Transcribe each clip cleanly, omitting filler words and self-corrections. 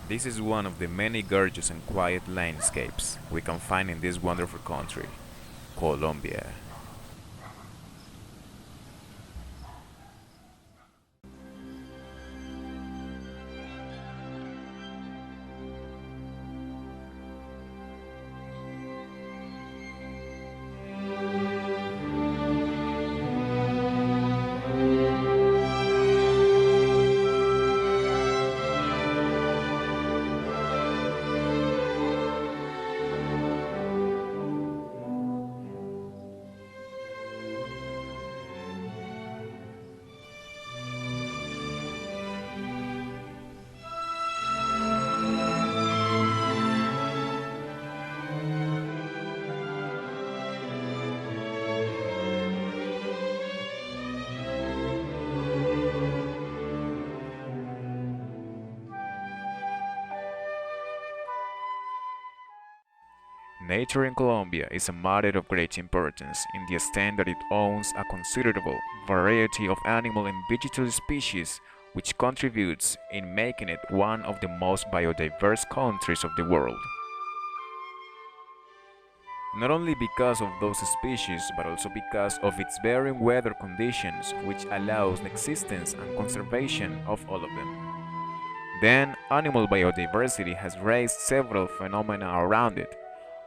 This is one of the many gorgeous and quiet landscapes we can find in this wonderful country, Colombia. Nature in Colombia is a matter of great importance in the extent that it owns a considerable variety of animal and vegetal species, which contributes in making it one of the most biodiverse countries of the world. Not only because of those species, but also because of its varying weather conditions, which allows the existence and conservation of all of them. Then, animal biodiversity has raised several phenomena around it.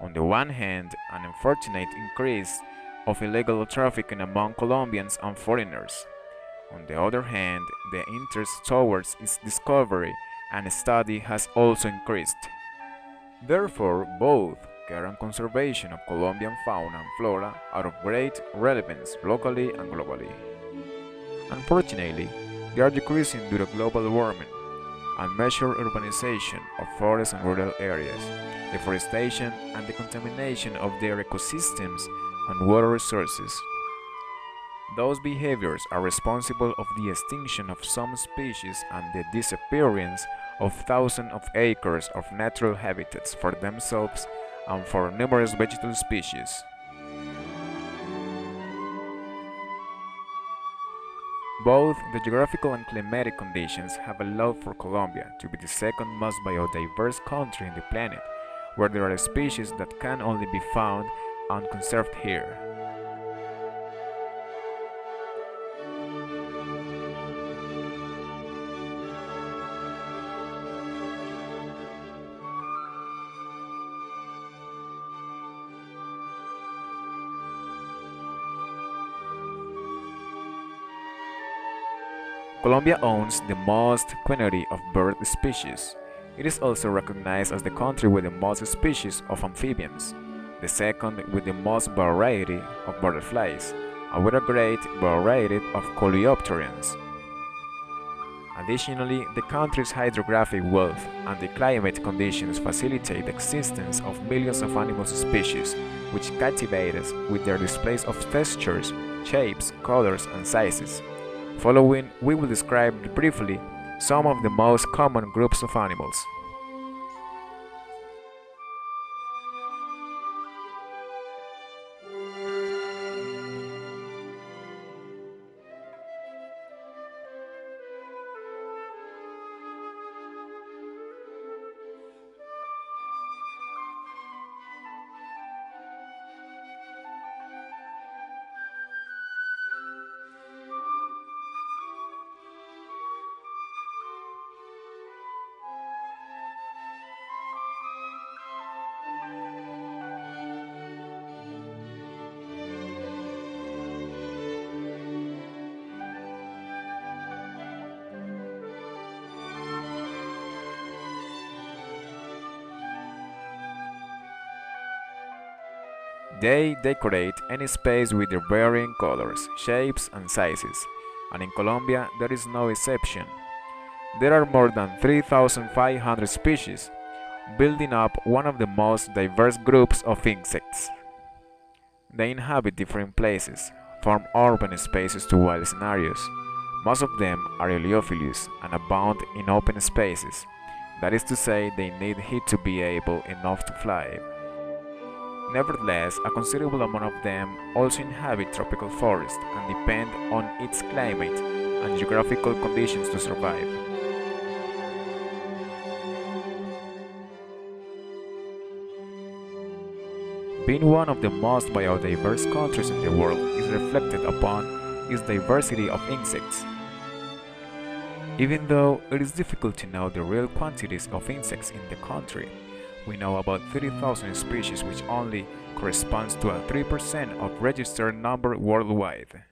On the one hand, an unfortunate increase of illegal trafficking among Colombians and foreigners. On the other hand, the interest towards its discovery and study has also increased. Therefore, both care and conservation of Colombian fauna and flora are of great relevance locally and globally. Unfortunately, they are decreasing due to global warming, unmeasured urbanization of forests and rural areas, deforestation, and the contamination of their ecosystems and water resources. Those behaviors are responsible of the extinction of some species and the disappearance of thousands of acres of natural habitats for themselves and for numerous vegetal species. Both the geographical and climatic conditions have allowed for Colombia to be the second most biodiverse country in the planet, where there are species that can only be found and conserved here. Colombia owns the most quantity of bird species. It is also recognized as the country with the most species of amphibians, the second with the most variety of butterflies, and with a great variety of coleopterans. Additionally, the country's hydrographic wealth and the climate conditions facilitate the existence of millions of animal species, which captivate us with their displays of textures, shapes, colors, and sizes. Following, we will describe briefly some of the most common groups of animals. They decorate any space with their varying colors, shapes, and sizes, and in Colombia there is no exception. There are more than 3,500 species, building up one of the most diverse groups of insects. They inhabit different places, from urban spaces to wild scenarios. Most of them are heliophilous and abound in open spaces. That is to say, they need heat to be able enough to fly. Nevertheless, a considerable amount of them also inhabit tropical forests and depend on its climate and geographical conditions to survive. Being one of the most biodiverse countries in the world is reflected upon its diversity of insects. Even though it is difficult to know the real quantities of insects in the country, we know about 30,000 species, which only corresponds to a 3% of registered number worldwide.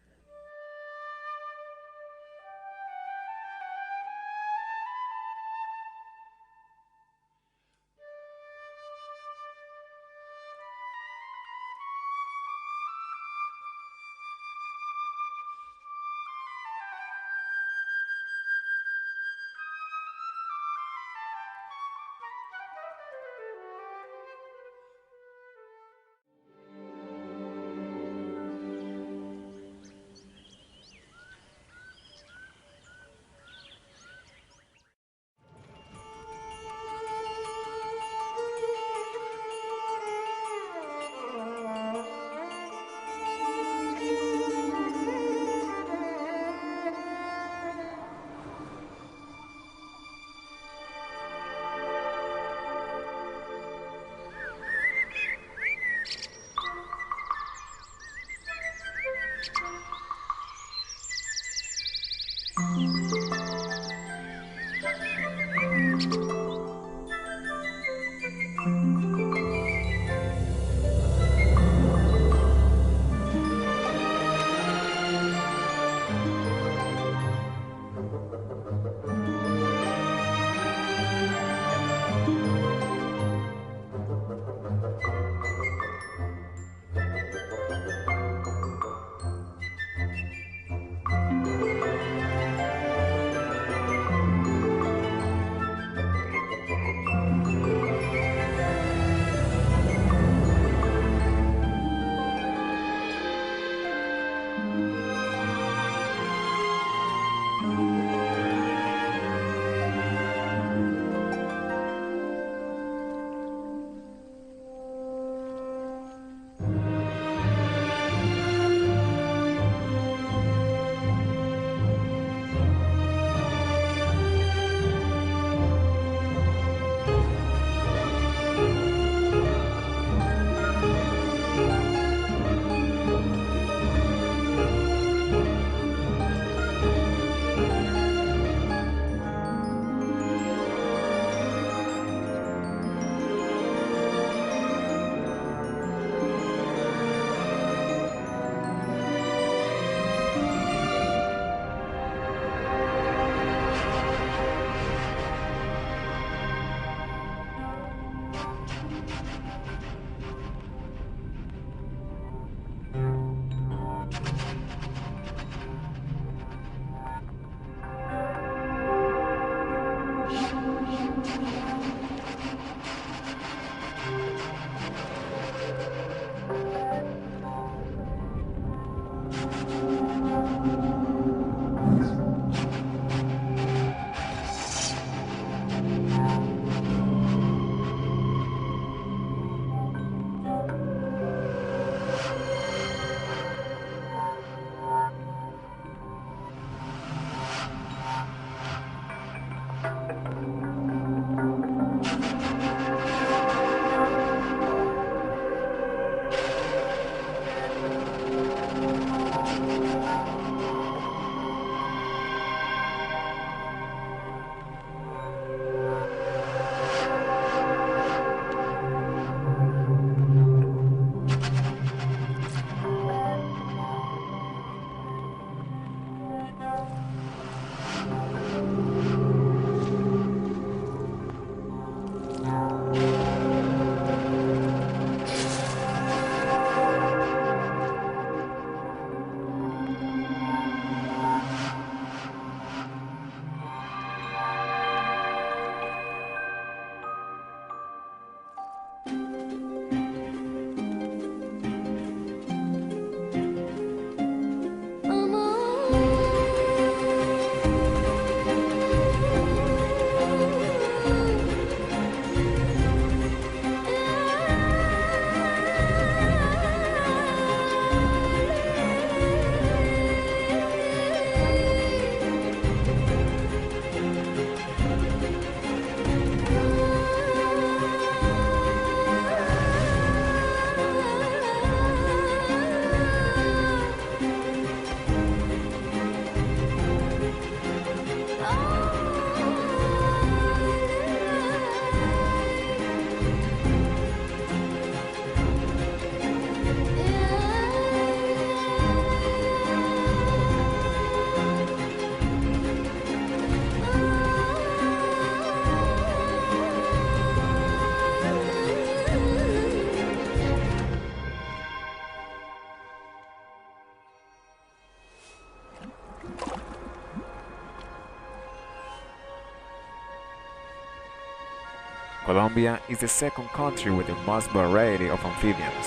Colombia is the second country with the most variety of amphibians,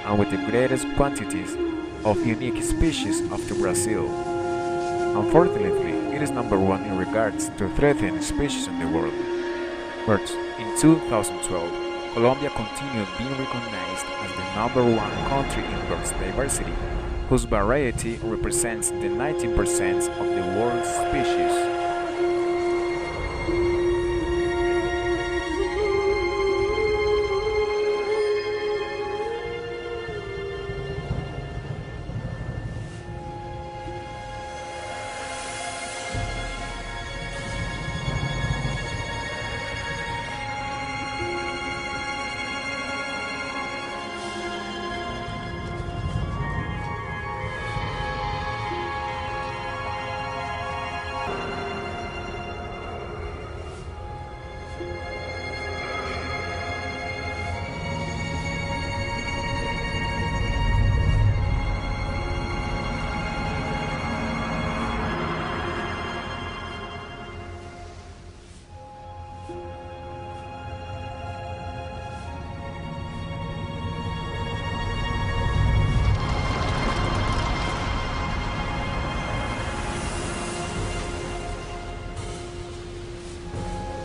and with the greatest quantities of unique species after Brazil. Unfortunately, it is number one in regards to threatened species in the world. But in 2012, Colombia continued being recognized as the number one country in birds diversity, whose variety represents the 19% of the world's species.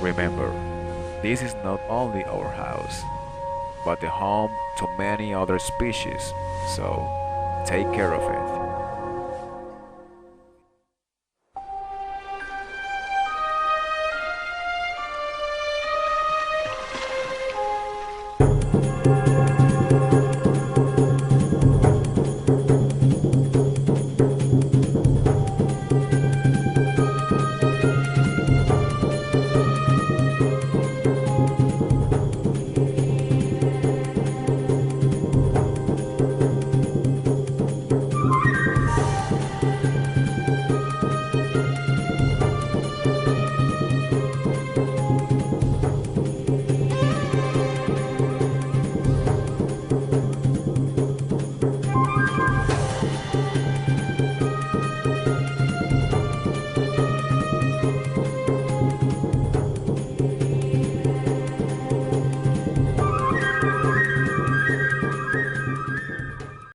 Remember, this is not only our house, but the home to many other species, so take care of it.